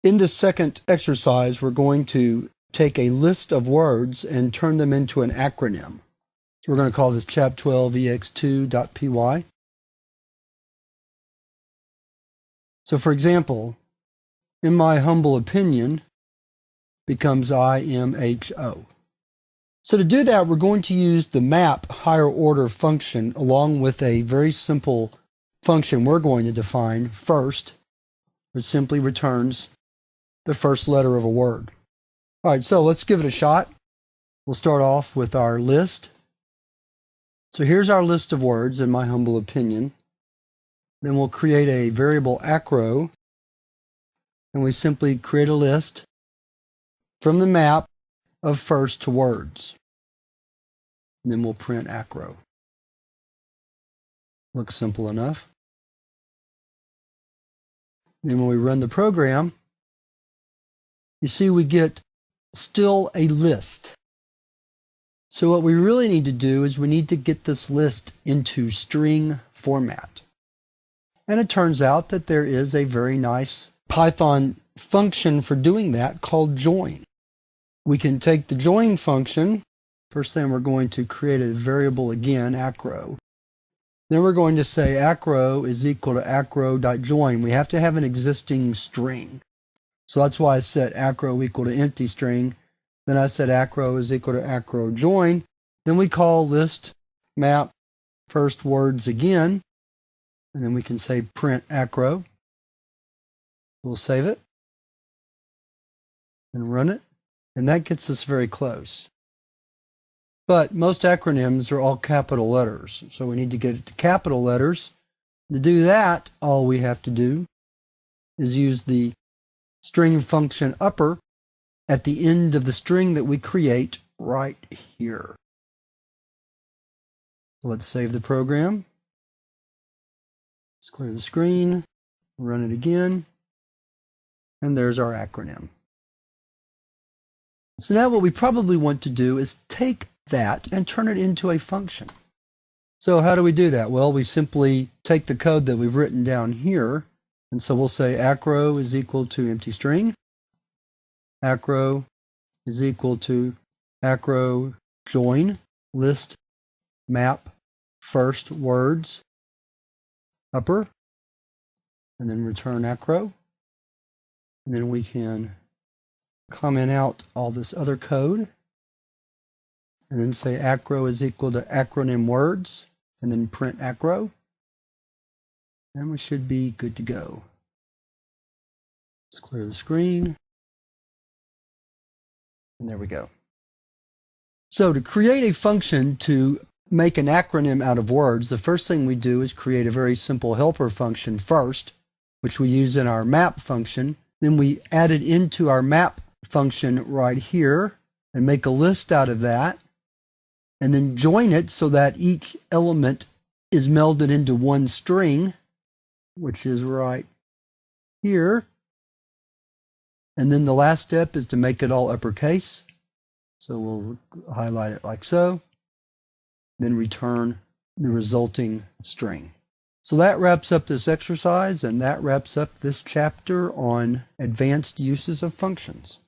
In this second exercise, we're going to take a list of words and turn them into an acronym. So we're going to call this chap 12 ex2.py. So for example, in my humble opinion becomes IMHO. So to do that, we're going to use the map higher order function along with a very simple function we're going to define first, which simply returns the first letter of a word. All right, so let's give it a shot. We'll start off with our list. So here's our list of words, in my humble opinion. Then we'll create a variable acro, and we simply create a list from the map of first to words. And then we'll print acro. Looks simple enough. Then when we run the program, you see we get still a list. So what we really need to do is we need to get this list into string format. And it turns out that there is a very nice Python function for doing that called join. We can take the join function. First thing, we're going to create a variable again, acro. Then we're going to say acro is equal to acro.join. We have to have an existing string. So that's why I set acro equal to empty string. Then I said acro is equal to acro join. Then we call list map first words again. And then we can say print acro. We'll save it and run it. And that gets us very close. But most acronyms are all capital letters. So we need to get it to capital letters. To do that, all we have to do is use the string function upper at the end of the string that we create right here. Let's save the program. Let's clear the screen, run it again, and there's our acronym. So now what we probably want to do is take that and turn it into a function. So how do we do that? Well, we simply take the code that we've written down here, and so we'll say acro is equal to empty string. Acro is equal to acro join list map first words upper, and then return acro. And then we can comment out all this other code and then say acro is equal to acronym words and then print acro. And we should be good to go. Let's clear the screen. And there we go. So to create a function to make an acronym out of words, the first thing we do is create a very simple helper function first, which we use in our map function. Then we add it into our map function right here and make a list out of that, and then join it so that each element is melded into one string, which is right here. And then the last step is to make it all uppercase. So we'll highlight it like so, then return the resulting string. So that wraps up this exercise, and that wraps up this chapter on advanced uses of functions.